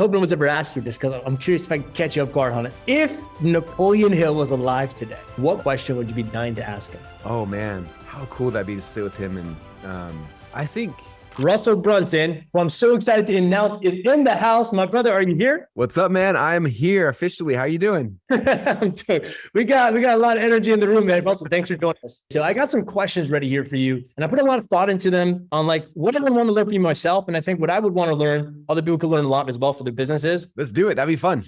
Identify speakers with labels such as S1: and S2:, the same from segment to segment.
S1: hope no one's ever asked you this because I'm curious if I can catch you off guard on it. If Napoleon Hill was alive today, what question would you be dying to ask him?
S2: Oh man, how cool would that be to sit with him? And I think
S1: Russell Brunson, who I'm so excited to announce is in the house. My brother, are you here?
S2: What's up, man? I'm here officially. How you doing?
S1: We got a lot of energy in the room, man. Russell, thanks for joining us. So I got some questions ready here for you, and I put a lot of thought into them on like what I would want to learn from you myself, and I think what I would want to learn, other people could learn a lot as well for their businesses.
S2: Let's do it. That'd be fun.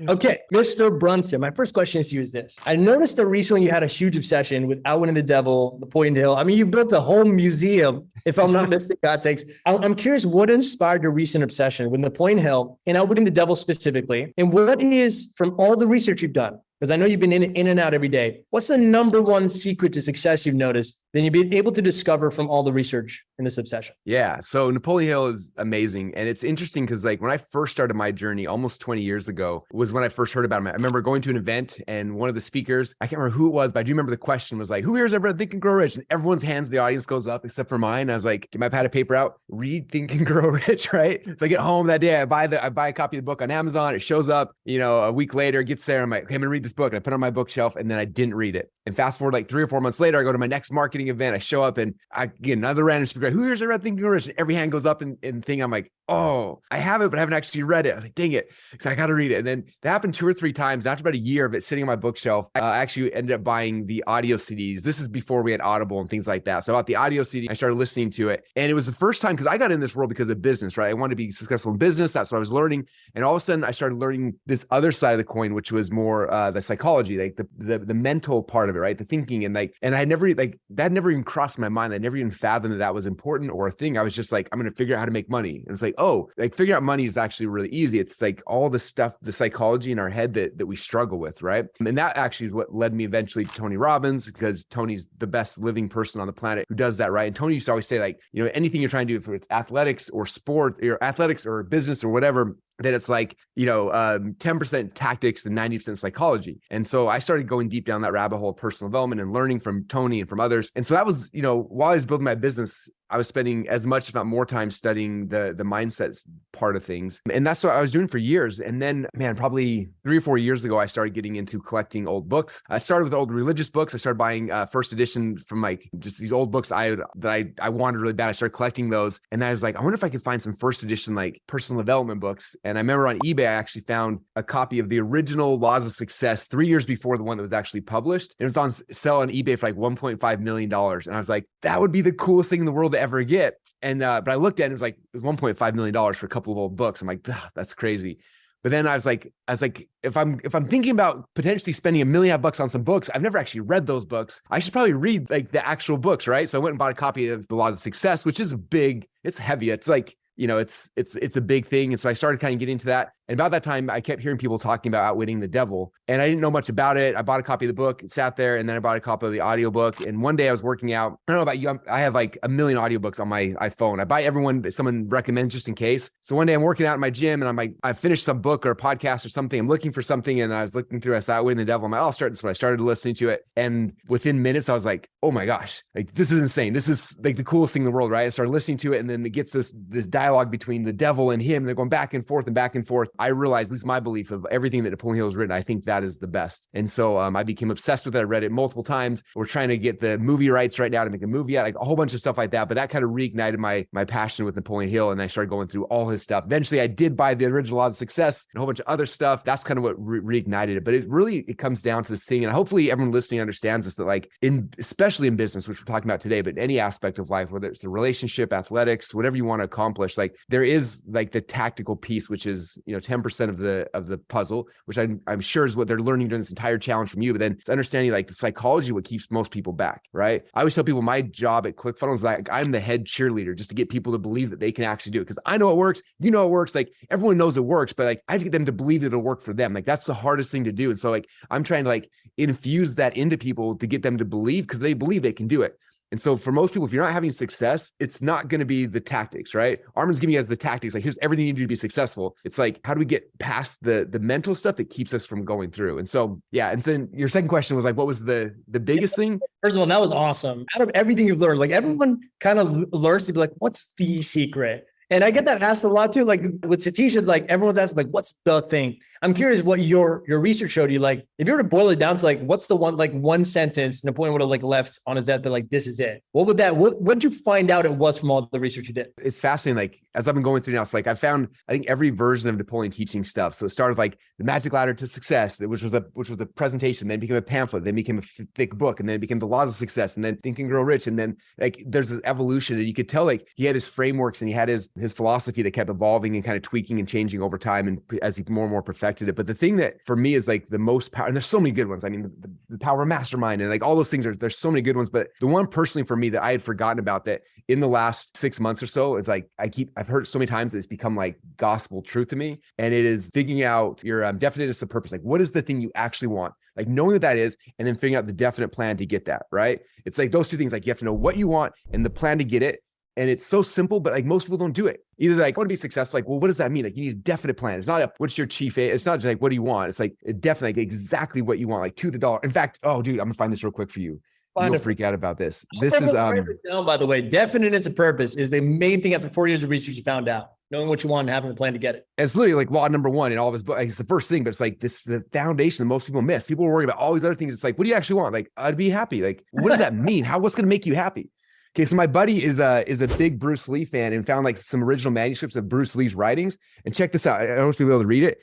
S1: Okay, Mr. Brunson, my first question is to you is this. I noticed that recently you had a huge obsession with Outwitting the Devil, Napoleon Hill. I mean, you built a whole museum, if I'm not mistaken, God sakes. I'm curious, what inspired your recent obsession with Napoleon Hill and Outwitting the Devil specifically? And what is, from all the research you've done, because I know you've been in and out every day, what's the number one secret to success you've noticed that you've been able to discover from all the research in this obsession?
S2: Yeah. So Napoleon Hill is amazing. And it's interesting because like when I first started my journey almost 20 years ago was when I first heard about him. I remember going to an event and one of the speakers, I can't remember who it was, but I do remember the question was like, who here has ever read Think and Grow Rich? And everyone's hands in the audience goes up except for mine. I was like, get my pad of paper out, read Think and Grow Rich, right? So I get home that day, I buy a copy of the book on Amazon. It shows up, a week later, it gets there. I'm like, okay, I'm gonna read this book. And I put it on my bookshelf and then I didn't read it. And fast forward like 3 or 4 months later, I go to my next marketing event. I show up and I get another random speaker. Who here's read Think and Grow Rich? And every hand goes up and thing. I'm like, oh, I have it, but I haven't actually read it. I'm like, dang it. So I got to read it. And then that happened 2 or 3 times. After about a year of it sitting on my bookshelf, I actually ended up buying the audio CDs. This is before we had Audible and things like that. So I bought the audio CD. I started listening to it. And it was the first time because I got in this world because of business, right? I wanted to be successful in business. That's what I was learning. And all of a sudden I started learning this other side of the coin, which was more the psychology, like the mental part of it, right? The thinking. And I never that never even crossed my mind. I never even fathomed that was important or a thing. I was just like, I'm going to figure out how to make money. And it's like, oh, like figuring out money is actually really easy. It's like all the stuff, the psychology in our head that we struggle with, right? And that actually is what led me eventually to Tony Robbins, because Tony's the best living person on the planet who does that, right? And Tony used to always say like, anything you're trying to do, if it's athletics or sport or athletics or business or whatever, that it's like, 10% tactics and 90% psychology. And so I started going deep down that rabbit hole of personal development and learning from Tony and from others. And so that was, while I was building my business, I was spending as much, if not more time studying the mindset part of things. And that's what I was doing for years. And then, man, probably 3 or 4 years ago, I started getting into collecting old books. I started with old religious books. I started buying first edition from like just these old books I wanted really bad. I started collecting those. And I was like, I wonder if I could find some first edition, like personal development books. And I remember on eBay, I actually found a copy of the original Laws of Success 3 years before the one that was actually published. It was on sale on eBay for like $1.5 million. And I was like, that would be the coolest thing in the world to ever get. And, but I looked at it, it was $1.5 million for a couple of old books. I'm like, that's crazy. But then I was like, if I'm thinking about potentially spending $1 million on some books, I've never actually read those books. I should probably read like the actual books, right? So I went and bought a copy of the Laws of Success, which is it's heavy. It's like, it's a big thing. And so I started kind of getting into that. And about that time, I kept hearing people talking about Outwitting the Devil. And I didn't know much about it. I bought a copy of the book, it sat there, and then I bought a copy of the audiobook. And one day I was working out. I don't know about you. I have like 1 million audiobooks on my iPhone. I buy everyone that someone recommends just in case. So one day I'm working out in my gym and I'm like, I finished some book or a podcast or something. I'm looking for something. And I was looking through, I saw Outwitting the Devil. I'm like, I'll start this one. I started listening to it. And within minutes, I was like, oh my gosh, like this is insane. This is like the coolest thing in the world, right? I started listening to it. And then it gets this dialogue between the devil and him. They're going back and forth and back and forth. I realized, at least my belief of everything that Napoleon Hill has written, I think that is the best. And so I became obsessed with it. I read it multiple times. We're trying to get the movie rights right now to make a movie out, like a whole bunch of stuff like that. But that kind of reignited my passion with Napoleon Hill. And I started going through all his stuff. Eventually I did buy the original Laws of Success and a whole bunch of other stuff. That's kind of what reignited it. But it comes down to this thing. And hopefully everyone listening understands this, that like especially in business, which we're talking about today, but any aspect of life, whether it's the relationship, athletics, whatever you want to accomplish, like there is like the tactical piece, which is, 10% of the puzzle, which I'm sure is what they're learning during this entire challenge from you. But then it's understanding like the psychology, what keeps most people back, right? I always tell people my job at ClickFunnels is like, I'm the head cheerleader just to get people to believe that they can actually do it. Cause I know it works. It works. Like everyone knows it works, but like I have to get them to believe that it'll work for them. Like that's the hardest thing to do. And so like, I'm trying to like infuse that into people to get them to believe because they believe they can do it. And so for most people, if you're not having success, it's not going to be the tactics, right? Armin's giving you guys the tactics. Like, here's everything you need to be successful. It's like, how do we get past the mental stuff that keeps us from going through? And so, yeah. And then your second question was like, what was the biggest thing?
S1: First of all, that was awesome. Out of everything you've learned, like everyone kind of learns to be like, what's the secret? And I get that asked a lot too. Like with Satish, it's like everyone's asking, like, what's the thing? I'm curious what your research showed you. Like, if you were to boil it down to like, what's the one sentence Napoleon would have like left on his deathbed, like, this is it. What did you find out it was from all the research you did?
S2: It's fascinating. Like, as I've been going through now, it's like I found, I think, every version of Napoleon teaching stuff. So it started with like the Magic Ladder to Success, which was a presentation, then became a pamphlet, then became a thick book, and then it became the Laws of Success, and then Think and Grow Rich. And then like there's this evolution, and you could tell like he had his frameworks and he had his philosophy that kept evolving and kind of tweaking and changing over time, and as he more and more perfected it. But the thing that for me is like the most power, and there's so many good ones. I mean, the power of mastermind and like all those things, there's so many good ones. But the one personally for me that I had forgotten about that in the last 6 months or so is like I've heard it so many times that it's become like gospel truth to me. And it is figuring out your definiteness of purpose. Like, what is the thing you actually want? Like knowing what that is, and then figuring out the definite plan to get that, right? It's like those two things. Like you have to know what you want and the plan to get it. And it's so simple, but like most people don't do it. Either like, I want to be successful. Like, well, what does that mean? Like you need a definite plan. It's not what's your chief aim. It's not just like, what do you want? It's like definitely like exactly what you want, like to the dollar. In fact, oh dude, I'm gonna find this real quick for you. You'll freak out about this. This is
S1: down, by the way, definiteness of purpose is the main thing after 4 years of research you found out. Knowing what you want and having a plan to get it.
S2: It's literally like law number one in all of his books. Like, it's the first thing, but it's like this the foundation that most people miss. People are worried about all these other things. It's like, what do you actually want? Like, I'd be happy. Like, what does that mean? What's gonna make you happy? Okay, so my buddy is a big Bruce Lee fan and found like some original manuscripts of Bruce Lee's writings. And check this out. I don't know if you'll be able to read it.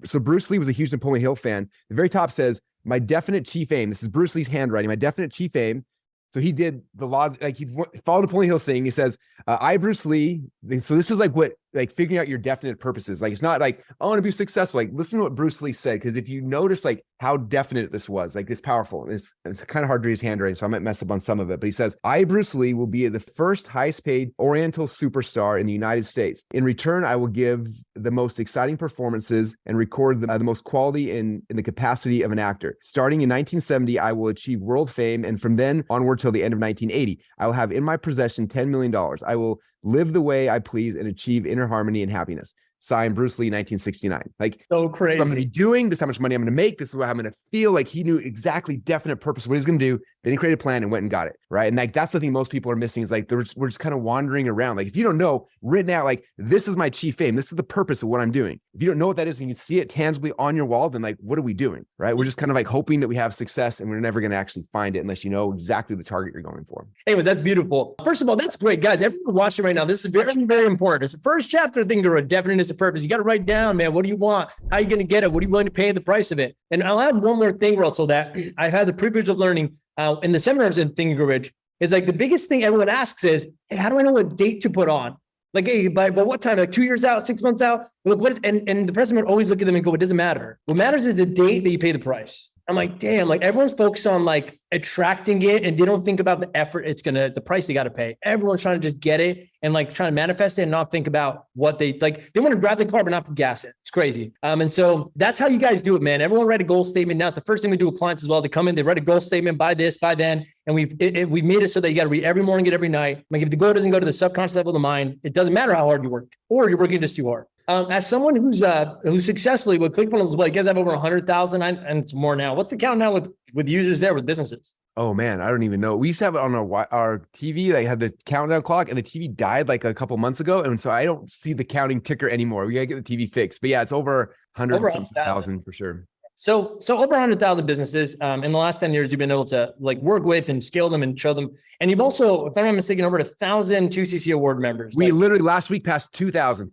S2: So Bruce Lee was a huge Napoleon Hill fan. The very top says, my definite chief aim. This is Bruce Lee's handwriting. My definite chief aim. So he did the laws, like he followed Napoleon Hill saying, he says, I, Bruce Lee. So this is like what, like figuring out your definite purposes. Like, it's not like, I want to be successful. Like, listen to what Bruce Lee said. Cause if you notice like how definite this was, like it's powerful. It's kind of hard to read his handwriting, so I might mess up on some of it, but he says, I, Bruce Lee, will be the first highest paid Oriental superstar in the United States. In return, I will give the most exciting performances and record the most quality in the capacity of an actor. Starting in 1970, I will achieve world fame. And from then onward till the end of 1980, I will have in my possession $10 million. I will live the way I please and achieve inner harmony and happiness. Signed, Bruce Lee, 1969. Like,
S1: so crazy.
S2: What I'm going to be doing, this is how much money I'm going to make, this is what I'm going to feel. Like he knew exactly definite purpose of what he's going to do. Then he created a plan and went and got it, right? And like that's the thing most people are missing is like we're just kind of wandering around. Like if you don't know written out, like this is my chief aim, this is the purpose of what I'm doing. If you don't know what that is and you see it tangibly on your wall, then like what are we doing, right? We're just kind of like hoping that we have success, and we're never going to actually find it unless you know exactly the target you're going for.
S1: Anyway, that's beautiful. First of all, that's great, guys. Everyone watching right now, this is very, very important. It's the first chapter thing to a definiteness of purpose. You got to write down, man, what do you want? How are you going to get it? What are you willing to pay the price of it? And I'll add one more thing, Russell, that I've had the privilege of learning in the seminars in Think and Grow Rich is like the biggest thing everyone asks is, hey, how do I know what date to put on? Like, hey, by what time? Like 2 years out, 6 months out? Look, what is, and the president would always look at them and go, it doesn't matter. What matters is the date that you pay the price. I'm like, damn, like everyone's focused on like attracting it and they don't think about the effort the price they got to pay. Everyone's trying to just get it and like trying to manifest it and not think about what they like. They want to grab the car, but not put gas in. It's crazy. And so that's how you guys do it, man. Everyone write a goal statement. Now it's the first thing we do with clients as well. They come in, they write a goal statement, buy this, buy then. And we've made it so that you got to read every morning, get every night. Like if the goal doesn't go to the subconscious level of the mind, it doesn't matter how hard you work or you're working just too hard. As someone who's successfully with ClickFunnels as well, you guys have over 100,000 and it's more now. What's the count now with users there with businesses?
S2: Oh man, I don't even know. We used to have it on our TV. Like had the countdown clock, and the TV died like a couple months ago, and so I don't see the counting ticker anymore. We gotta get the TV fixed. But yeah, it's over 100,000 for sure.
S1: So over 100,000 businesses in the last 10 years, you've been able to like work with and scale them and show them. And you've also, if I'm not mistaken, over 1,000 2CC award members.
S2: We literally last week passed 2,000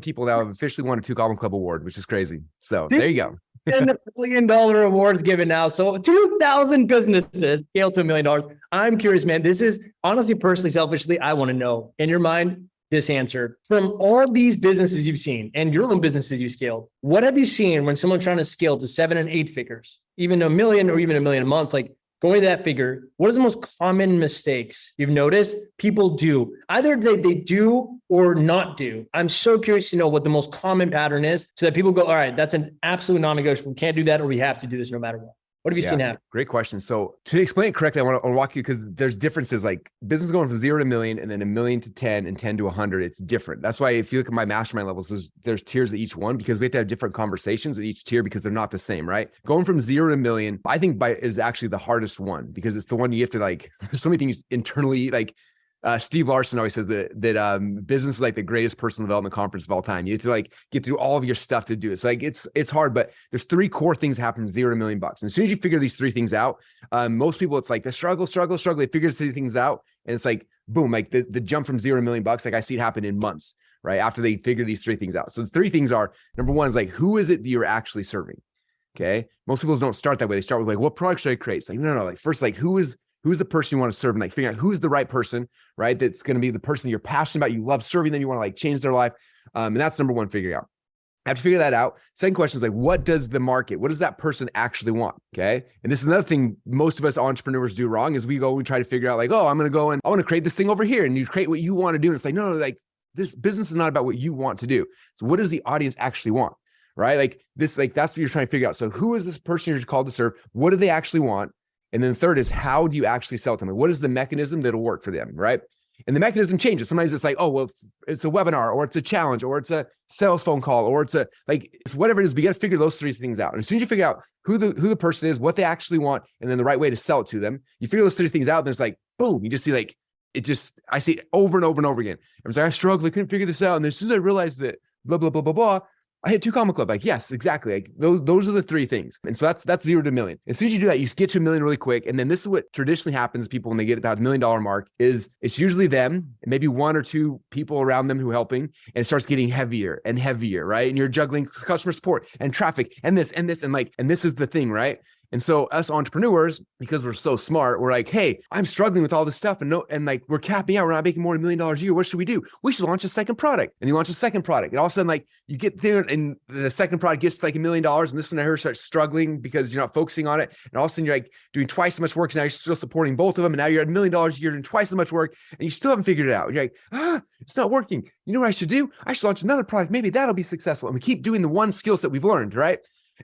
S2: people now have officially won a 2 Goblin Club award, which is crazy. So there you go.
S1: $10 million awards given now. So 2,000 businesses scaled to $1 million. I'm curious, man. This is honestly, personally, selfishly, I want to know in your mind, this answer from all these businesses you've seen and your own businesses you scaled. What have you seen when someone's trying to scale to 7 and 8 figures, even $1 million or even $1 million a month? Like going to that figure, what is the most common mistakes you've noticed people do? Either they do or not do. I'm so curious to know what the most common pattern is so that people go, all right, that's an absolute non-negotiable. We can't do that or we have to do this no matter what. What have you seen happen?
S2: Great question. So to explain it correctly, I want to walk you because there's differences like business going from 0 to $1 million and then $1 million to 10 and 10 to 100. It's different. That's why if you look at my mastermind levels, there's tiers at each one because we have to have different conversations at each tier because they're not the same, right? Going from 0 to $1 million, I think is actually the hardest one because it's the one you have to like, there's so many things internally, like Steve Larson always says that business is like the greatest personal development conference of all time. You have to like get through all of your stuff to do it. So like it's hard, but there's 3 core things that happen from 0 to $1 million. And as soon as you figure these 3 things out, most people, it's like the struggle. They figure 3 things out, and it's like boom, like the jump from 0 to $1 million. Like I see it happen in months, right? After they figure these 3 things out. So the 3 things are, number 1 is like, who is it that you're actually serving? Okay. Most people don't start that way. They start with like, what product should I create? It's like, no. Like first, like who's the person you want to serve, and like figuring out who's the right person, right? That's going to be the person you're passionate about. You love serving them. You want to like change their life. And that's number 1, figuring out. After figure that out, second question is like, what does the market, what does that person actually want? Okay. And this is another thing most of us entrepreneurs do wrong is we try to figure out like, oh, I'm going to go and I want to create this thing over here. And you create what you want to do. And it's like, no, like this business is not about what you want to do. So what does the audience actually want? Right? Like this, like that's what you're trying to figure out. So who is this person you're called to serve? What do they actually want? And then third is, how do you actually sell to them? What is the mechanism that'll work for them, right? And the mechanism changes. Sometimes it's like, oh, well, it's a webinar, or it's a challenge, or it's a sales phone call, or it's a, like, whatever it is, we got to figure those 3 things out. And as soon as you figure out who the person is, what they actually want, and then the right way to sell it to them, you figure those 3 things out, and it's like, boom, you just see like, I see it over and over and over again. I was like, I struggled, I couldn't figure this out. And as soon as I realized that blah, blah, blah, blah, blah, I hit 2 comma club. Like, yes, exactly. Like those are the 3 things. And so that's 0 to $1 million. As soon as you do that, you get to $1 million really quick. And then this is what traditionally happens to people when they get about $1 million mark is it's usually them and maybe 1 or 2 people around them who are helping. And it starts getting heavier and heavier, right? And you're juggling customer support and traffic and this and this is the thing, right? And so us entrepreneurs, because we're so smart, we're like, hey, I'm struggling with all this stuff and like we're capping out. We're not making more than $1 million a year. What should we do? We should launch a second product. And you launch a second product. And all of a sudden, like you get there and the second product gets to like $1 million. And this one I heard starts struggling because you're not focusing on it. And all of a sudden you're like doing twice as much work. So now you're still supporting both of them. And now you're at $1 million a year doing twice as much work. And you still haven't figured it out. You're like, it's not working. You know what I should do? I should launch another product. Maybe that'll be successful. And we keep doing the one skill set we've learned, right?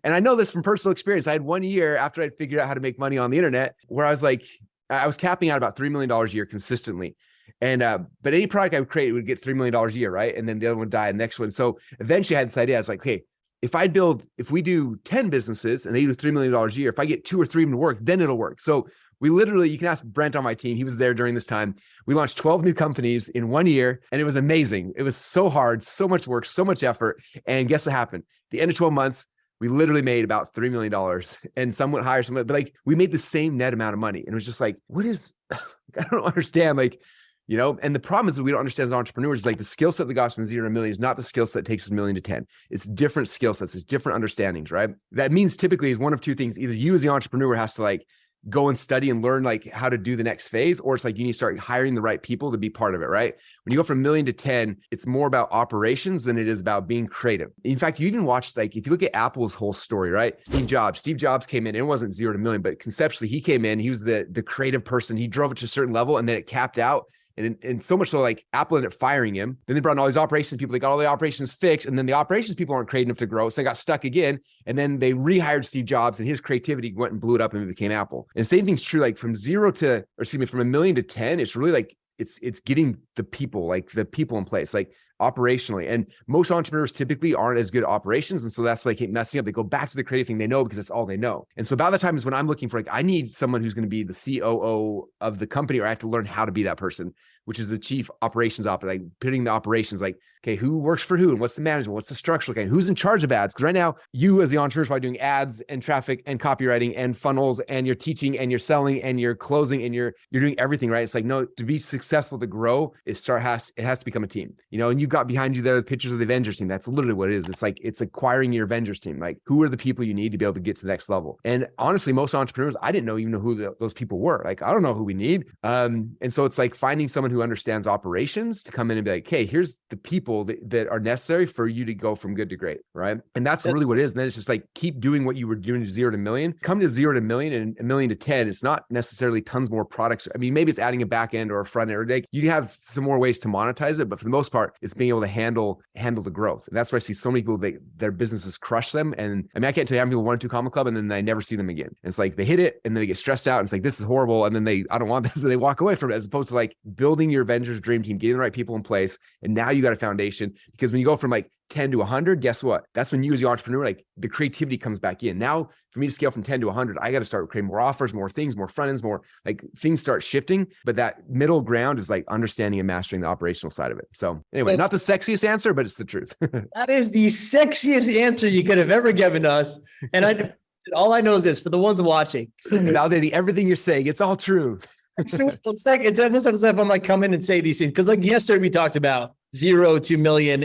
S2: And I know this from personal experience. I had 1 year after I'd figured out how to make money on the internet where I was like, I was capping out about $3 million a year consistently. And, but any product I would create would get $3 million a year. Right. And then the other one would die. And the next one. So eventually I had this idea. I was like, hey, if we do 10 businesses and they do $3 million a year, if I get 2 or 3 of them to work, then it'll work. So we literally, you can ask Brent on my team. He was there during this time. We launched 12 new companies in 1 year and it was amazing. It was so hard, so much work, so much effort. And guess what happened? At the end of 12 months, we literally made about $3 million and somewhat higher, but like we made the same net amount of money. And it was just like, I don't understand. Like, you know, and the problem is that we don't understand as entrepreneurs is like the skill set that got us from 0 to $1 million is not the skill set that takes us $1 million to 10. It's different skill sets. It's different understandings, right? That means typically is one of 2 things. Either you as the entrepreneur has to like go and study and learn like how to do the next phase, or it's like you need to start hiring the right people to be part of it, right? When you go from 1 million to 10, it's more about operations than it is about being creative. In fact, you even watched, like, if you look at Apple's whole story, right? Steve Jobs came in, and it wasn't 0 to $1 million, but conceptually he came in, he was the creative person. He drove it to a certain level and then it capped out. And so much so, like, Apple ended up firing him. Then they brought in all these operations people. They got all the operations fixed. And then the operations people aren't creative enough to grow. So they got stuck again. And then they rehired Steve Jobs, and his creativity went and blew it up and it became Apple. And the same thing's true, like from 1 million to 10, it's really like, it's getting the people in place, like operationally. And most entrepreneurs typically aren't as good at operations. And so that's why they keep messing up. They go back to the creative thing they know because that's all they know. And so about that time is when I'm looking for, like, I need someone who's going to be the COO of the company, or I have to learn how to be that person, which is the chief operations officer, like putting the operations, like, okay, who works for who and what's the management, what's the structure, okay, who's in charge of ads? Because right now, you as the entrepreneur are probably doing ads and traffic and copywriting and funnels, and you're teaching and you're selling and you're closing and you're doing everything, right? It's like, no, to be successful, to grow, it has to become a team, you know. And you've got behind you there the pictures of the Avengers team. That's literally what it is. It's like, it's acquiring your Avengers team. Like, who are the people you need to be able to get to the next level? And honestly, most entrepreneurs, I didn't even know who those people were. Like, I don't know who we need. And so it's like finding someone who understands operations to come in and be like, hey, here's the people that are necessary for you to go from good to great, right? And that's really what it is. And then it's just like, keep doing what you were doing to 0 to $1 million. Come to 0 to $1 million and $1 million to 10. It's not necessarily tons more products. I mean, maybe it's adding a back end or a front end, or like you have some more ways to monetize it, but for the most part, it's being able to handle the growth. And that's where I see so many people, their businesses crush them. And I mean, I can't tell you how many people 1 or 2 comma club and then I never see them again. And it's like they hit it and then they get stressed out and it's like, this is horrible. And then I don't want this, and they walk away from it, as opposed to like building your Avengers dream team, getting the right people in place. And now you got a foundation, because when you go from like 10 to 100, guess what? That's when you as the entrepreneur, like the creativity comes back in. Now, for me to scale from 10 to 100, I got to start creating more offers, more things, more front ends, more like things start shifting. But that middle ground is like understanding and mastering the operational side of it. So anyway, not the sexiest answer, but it's the truth.
S1: That is the sexiest answer you could have ever given us. And all I know is this, for the ones watching.
S2: Validating everything you're saying. It's all true.
S1: So it's almost as if I'm like come in and say these things. Because like yesterday we talked about 0 to million,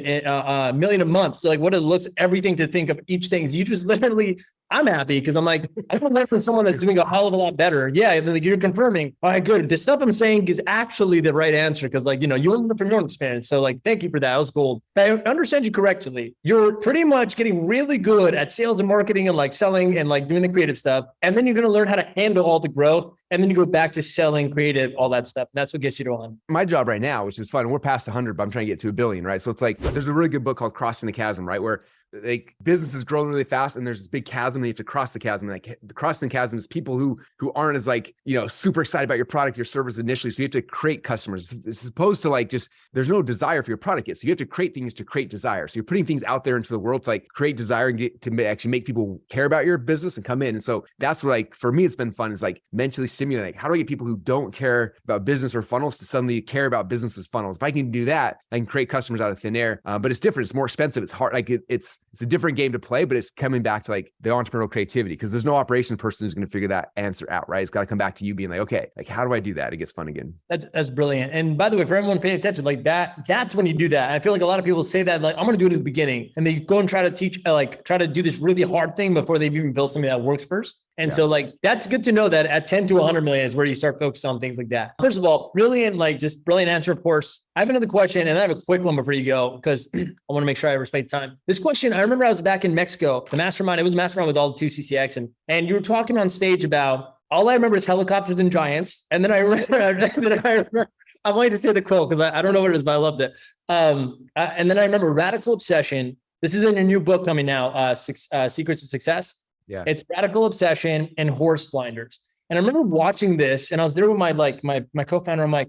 S1: million a month. So like what it looks, everything to think of each thing. You just literally, I'm happy because I'm like, I can learn from someone that's doing a hell of a lot better. Yeah. And then like, you're confirming, all right, good. The stuff I'm saying is actually the right answer. Cause like, you learn from your own experience. So like, thank you for that. That was gold. But I understand you correctly. You're pretty much getting really good at sales and marketing and like selling and like doing the creative stuff. And then you're going to learn how to handle all the growth. And then you go back to selling, creative, all that stuff. And that's what gets you to 100.
S2: My job right now, which is fun, we're past 100, but I'm trying to get to 1 billion, right? So it's like, there's a really good book called Crossing the Chasm, right? Where like businesses grow really fast and there's this big chasm and you have to cross the chasm. Like the crossing the chasm is people who aren't as like, super excited about your product, your service initially. So you have to create customers as opposed to like just, there's no desire for your product yet. So you have to create things to create desire. So you're putting things out there into the world to like create desire and get to actually make people care about your business and come in. And so that's what like, for me, it's been fun is like mentally stimulating. How do I get people who don't care about business or funnels to suddenly care about businesses funnels? If I can do that, I can create customers out of thin air. But it's different. It's more expensive. It's hard. Like it's a different game to play, but it's coming back to like the entrepreneurial creativity because there's no operations person who's going to figure that answer out, right? It's got to come back to you being like, okay, like how do I do that? It gets fun again.
S1: That's brilliant. And by the way, for everyone paying attention, like that's when you do that. I feel like a lot of people say that, like, I'm going to do it at the beginning. And they go and try to teach, try to do this really hard thing before they've even built something that works first. And so like, that's good to know that at 10 to 100 million is where you start focusing on things like that. First of all, brilliant, like just brilliant answer, of course. I have another question and I have a quick one before you go, because I want to make sure I respect time. This question, I remember I was back in Mexico, the mastermind, it was a mastermind with all the 2CCX and you were talking on stage about, all I remember is helicopters and giants. And then I remember, I wanted to say the quote because I don't know what it is, but I loved it. And then I remember radical obsession. This is in your new book coming now, Secrets of Success. Yeah, it's radical obsession and horse blinders. And I remember watching this and I was there with my co-founder. I'm like,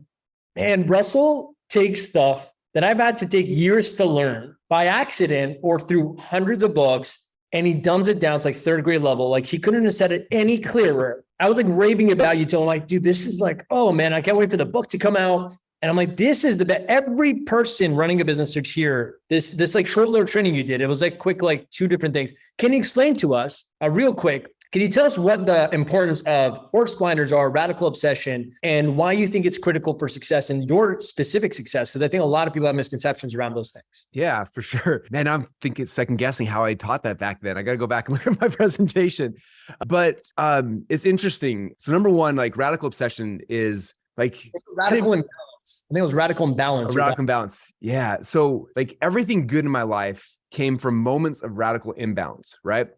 S1: man, Russell takes stuff that I've had to take years to learn by accident or through hundreds of books. And he dumbs it down to like third grade level. Like he couldn't have said it any clearer. I was like raving about you till I'm like, dude, this is like, oh man, I can't wait for the book to come out. And I'm like, this is the best. Every person running a business should hear this like short little training you did. It was like quick, like 2 different things. Can you explain to us real quick? Can you tell us what the importance of horse blinders are, radical obsession, and why you think it's critical for success and your specific success? Because I think a lot of people have misconceptions around those things.
S2: Yeah, for sure. Man, I'm thinking second guessing how I taught that back then. I got to go back and look at my presentation. But it's interesting. So number one, like radical obsession is like
S1: radical imbalance. I think it was radical imbalance.
S2: Radical imbalance. Yeah. So like everything good in my life came from moments of radical imbalance, right?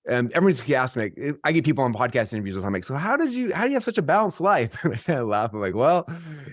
S2: Everyone's asking me, I get people on podcast interviews all the time, like, so how do you have such a balanced life? And I laugh. I'm like, well,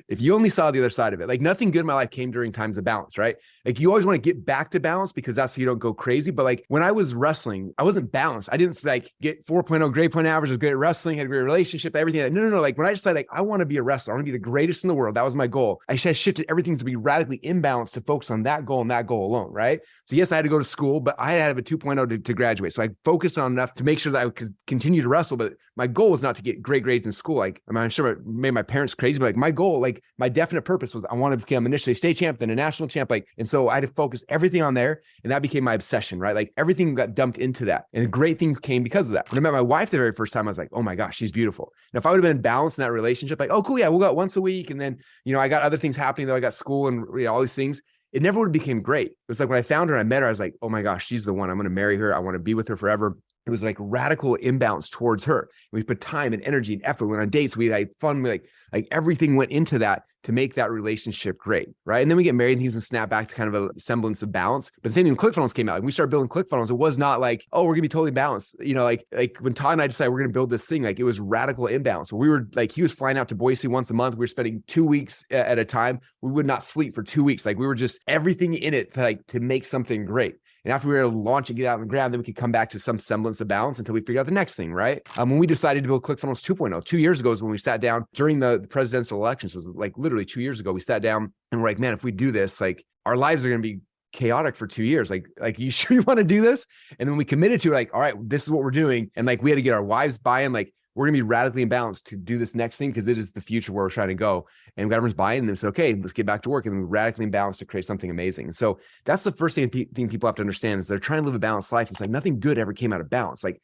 S2: if you only saw the other side of it, like nothing good in my life came during times of balance, right? Like you always want to get back to balance because that's so you don't go crazy. But like when I was wrestling, I wasn't balanced. I didn't like get 4.0 grade point average, was great at wrestling, had a great relationship, everything. No. Like when I decided like, I want to be a wrestler, I want to be the greatest in the world. That was my goal. I shifted everything to be radically imbalanced to focus on that goal and that goal alone, right? So yes, I had to go to school, but I had to have a 2.0 to graduate. So I focused on enough to make sure that I could continue to wrestle, but my goal was not to get great grades in school. Like, I'm sure it made my parents crazy, but like my goal, like my definite purpose was I want to become initially a state champ, then a national champ. Like, and so I had to focus everything on there. And that became my obsession, right? Like everything got dumped into that and great things came because of that. When I met my wife the very first time, I was like, oh my gosh, she's beautiful. Now, if I would have been balanced in that relationship, like, oh, cool. Yeah, we'll go out once a week. And then, I got other things happening though. I got school and all these things. It never would have became great. It was like when I found her, I met her, I was like, oh my gosh, she's the one. I'm going to marry her. I want to be with her forever. It was like radical imbalance towards her. We put time and energy and effort. We went on dates. We had fun. We like everything went into that to make that relationship great, right? And then we get married and things and snap back to kind of a semblance of balance. But the same thing when ClickFunnels came out. Like we started building ClickFunnels. It was not like, oh, we're gonna be totally balanced. Like when Todd and I decided we're gonna build this thing, like it was radical imbalance. We were like, he was flying out to Boise once a month. We were spending 2 weeks at a time. We would not sleep for 2 weeks. Like we were just everything in it to make something great. And after we were able to launch and get out on the ground, then we could come back to some semblance of balance until we figure out the next thing, right? When we decided to build ClickFunnels 2.0, 2 years ago is when we sat down during the presidential elections, was like literally 2 years ago, we sat down and we're like, man, if we do this, like our lives are going to be chaotic for 2 years. Like, you sure you want to do this? And then we committed to like, all right, this is what we're doing. And like, we had to get our wives buy-in, like, we're going to be radically imbalanced to do this next thing because it is the future where we're trying to go. And everyone's buying and they said, okay, let's get back to work. And we're radically imbalanced to create something amazing. And so that's the first thing people have to understand is they're trying to live a balanced life. It's like nothing good ever came out of balance. Like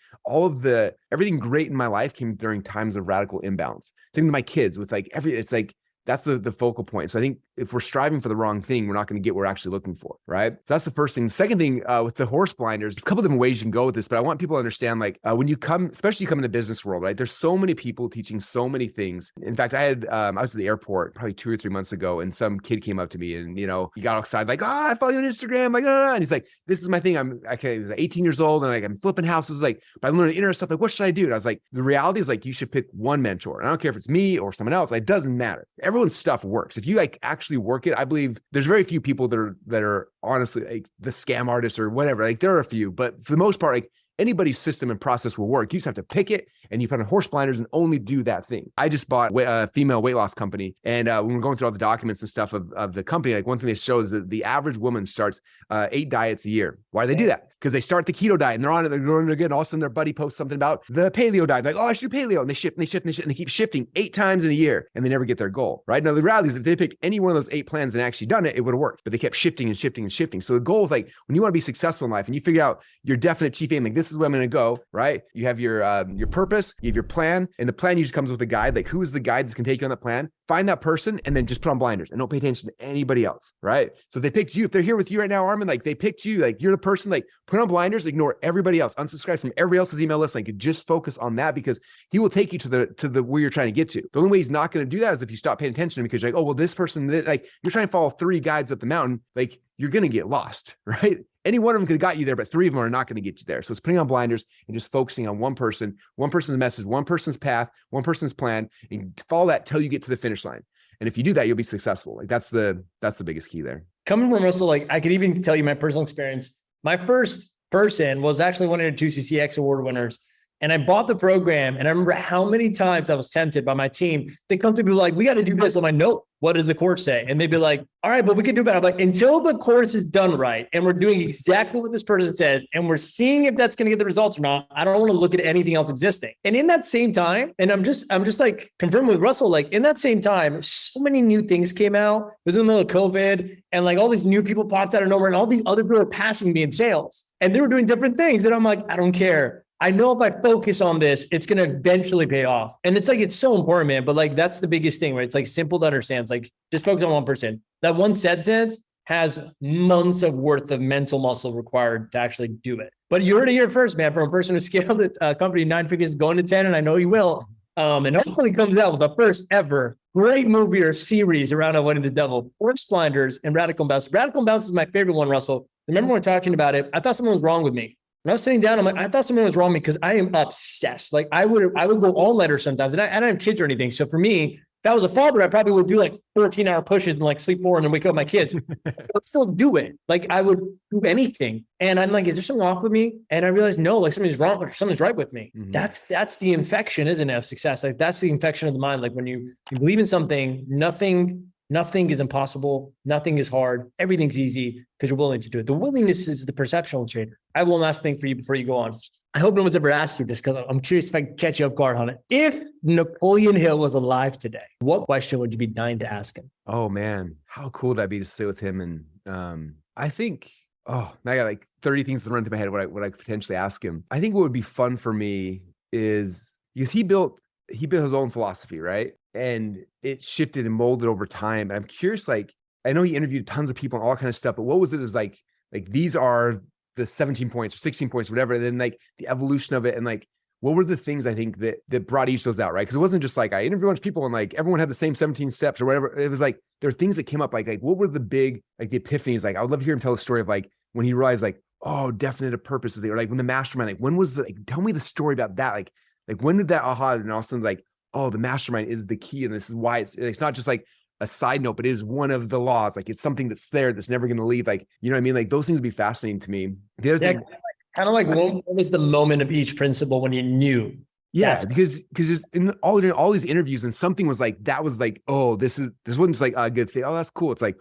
S2: everything great in my life came during times of radical imbalance. Same with my kids with like it's like, that's the focal point. So I think if we're striving for the wrong thing, we're not going to get what we're actually looking for, right? So that's the first thing. The second thing with the horse blinders, there's a couple different ways you can go with this, but I want people to understand like when you come, especially you come in the business world, right? There's so many people teaching so many things. In fact, I was at the airport probably 2 or 3 months ago and some kid came up to me and, he got all excited like, I follow you on Instagram. Like, and he's like, this is my thing. He's like 18 years old and like, I'm flipping houses. Like, but I learned internet stuff. Like, what should I do? And I was like, the reality is like, you should pick one mentor. And I don't care if it's me or someone else. Like, it doesn't matter. Everyone's stuff works. If you like actually work it, I believe there's very few people that are honestly like the scam artists or whatever. Like there are a few, but for the most part, like anybody's system and process will work. You just have to pick it and you put on horse blinders and only do that thing. I just bought a female weight loss company. And when we're going through all the documents and stuff of the company, like one thing they show is that the average woman starts 8 diets a year. Why do they do that? Because they start the keto diet and they're on it, they're going again. All of a sudden their buddy posts something about the paleo diet. Like, I should do paleo. And they shift and they shift and they shift and they keep shifting 8 times in a year and they never get their goal, right? Now, the reality is if they picked any one of those 8 plans and actually done it, it would have worked, but they kept shifting and shifting and shifting. So the goal is like, when you want to be successful in life and you figure out your definite chief aim, like this is where I'm going to go, right? You have your purpose, you have your plan, and the plan usually comes with a guide. Like who is the guide that's going to take you on that plan? Find that person and then just put on blinders and don't pay attention to anybody else, right? So if they picked you, if they're here with you right now, Armin, like they picked you, like you're the person, like put on blinders, ignore everybody else, unsubscribe from everybody else's email list. Like just focus on that because he will take you to the where you're trying to get to. The only way he's not going to do that is if you stop paying attention to him because you're like, oh, well, this person, like you're trying to follow 3 guides up the mountain, like you're going to get lost, right? Any one of them could have got you there, but 3 of them are not going to get you there. So it's putting on blinders and just focusing on one person's message, one person's path, one person's plan, and follow that till you get to the finish line. And if you do that, you'll be successful. Like that's the biggest key there.
S1: Coming from Russell, like I could even tell you my personal experience. My first person was actually one of the 2 CCX award winners. And I bought the program and I remember how many times I was tempted by my team. They come to me like, we got to do this. I'm like, nope, what does the course say? And they'd be like, all right, but we can do better. I'm like, until the course is done right and we're doing exactly what this person says and we're seeing if that's going to get the results or not, I don't want to look at anything else existing. And in that same time, and I'm just like confirming with Russell, like in that same time, so many new things came out. It was in the middle of COVID and like all these new people popped out of nowhere and all these other people were passing me in sales and they were doing different things. And I'm like, I don't care. I know if I focus on this, it's going to eventually pay off. And it's like, it's so important, man. But like, that's the biggest thing, right? It's like simple to understand. It's like, just focus on one person. That one sentence has months of worth of mental muscle required to actually do it. But you heard it here first, man, from a person who scaled a company 9 figures going to 10, and I know you will. And hopefully comes out with the first ever great movie or series around Outwitting the Devil, Horse Blinders and Radical Bounce. Radical Bounce is my favorite one, Russell. Remember when we were talking about it, I thought something was wrong with me. When I was sitting down, I'm like, I thought something was wrong with me because I am obsessed. Like I would go all nighter sometimes, and I don't have kids or anything. So for me, if I was a father, I probably would do like 14-hour pushes and like sleep 4 and then wake up my kids. I'd still do it. Like I would do anything. And I'm like, is there something off with me? And I realized, no, like something's wrong or something's right with me. Mm-hmm. That's the infection, isn't it, of success? Like that's the infection of the mind. Like when you believe in something, nothing is impossible. Nothing is hard. Everything's easy because you're willing to do it. The willingness is the perceptual trader. I have one last thing for you before you go on. I hope no one's ever asked you this because I'm curious if I can catch you off guard on it. If Napoleon Hill was alive today, what question would you be dying to ask him?
S2: Oh man, how cool would that be to sit with him? And I think, I got like 30 things that run through my head. What I could potentially ask him. I think what would be fun for me is because he built his own philosophy, right? And it shifted and molded over time. And I'm curious, like, I know he interviewed tons of people and all kind of stuff, but what was it? It was like these are the 17 points or 16 points, whatever. And then like the evolution of it. And like, what were the things I think that brought each of those out, right? Because it wasn't just like I interviewed a bunch of people and like everyone had the same 17 steps or whatever. It was like, there are things that came up, like what were the big, like the epiphanies? Like, I would love to hear him tell a story of like, when he realized like, oh, definite purpose is there. Or like when the mastermind, like when was the, like, tell me the story about that. Like when did that aha? And all of a sudden like, oh, the mastermind is the key. And this is why it's not just like a side note, but it is one of the laws. Like it's something that's there, that's never going to leave. Like, you know what I mean? Like those things would be fascinating to me. The other thing,
S1: kind of like what was the moment of each principle when you knew?
S2: Yeah, because just in all these interviews, and something was like, that was like, oh, this wasn't just like a good thing. Oh, that's cool. It's like,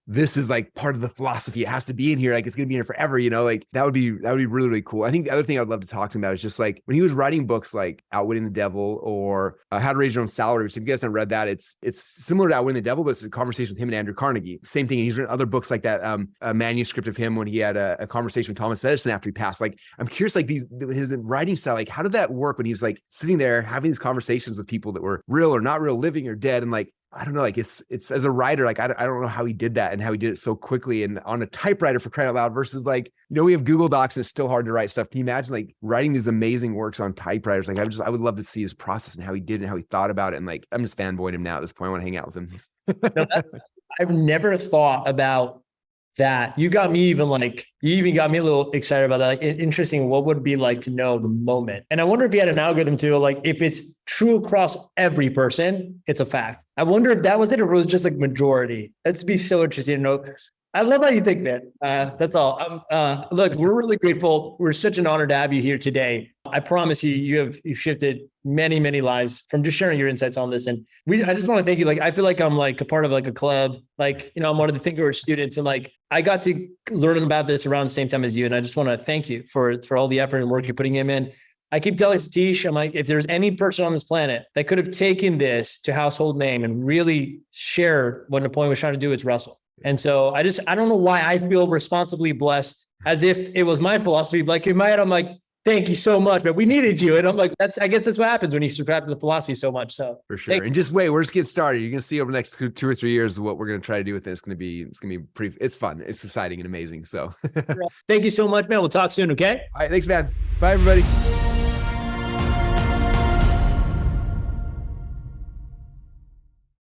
S2: this is like part of the philosophy. It has to be in here. Like it's going to be in here forever, you know, like that would be really, really cool. I think the other thing I'd love to talk to him about is just like when he was writing books like Outwitting the Devil or How to Raise Your Own Salary, which if you guys haven't read that, it's similar to Outwitting the Devil, but it's a conversation with him and Andrew Carnegie. Same thing. And he's written other books like that, a manuscript of him when he had a conversation with Thomas Edison after he passed. Like, I'm curious, like his writing style, like how did that work when he was like sitting there having these conversations with people that were real or not real, living or dead? And like, I don't know, like it's as a writer, like I don't know how he did that and how he did it so quickly and on a typewriter, for crying out loud, versus like, you know, we have Google Docs and it's still hard to write stuff. Can you imagine like writing these amazing works on typewriters? Like I would love to see his process and how he did it and how he thought about it. And like, I'm just fanboying him now at this point. I want to hang out with him.
S1: No, I've never thought about that. You got me even like, you even got me a little excited about that. Like, interesting. What would it be like to know the moment? And I wonder if you had an algorithm too, like if it's true across every person, it's a fact. I wonder if that was it or it was just like majority. That'd be so interesting to know. I love how you think, man. That's all. Look, we're really grateful. We're such an honor to have you here today. I promise you, you've shifted many, many lives from just sharing your insights on this. And I just want to thank you. Like, I feel like I'm like a part of like a club. Like, you know, I'm one of the Thinker students, and like I got to learn about this around the same time as you. And I just want to thank you for all the effort and work you're putting in. I keep telling Satish, I'm like, if there's any person on this planet that could have taken this to household name and really share what Napoleon was trying to do, it's Russell. And so I don't know why I feel responsibly blessed, as if it was my philosophy. Like in my head, I'm like, thank you so much, but we needed you. And I'm like, I guess that's what happens when you subscribe to the philosophy so much. So
S2: for sure. And just wait, we're just getting started. You're going to see over the next 2 or 3 years what we're going to try to do with this. It's going to be pretty, it's fun. It's exciting and amazing. So
S1: thank you so much, man. We'll talk soon. Okay.
S2: All right. Thanks, man. Bye, everybody.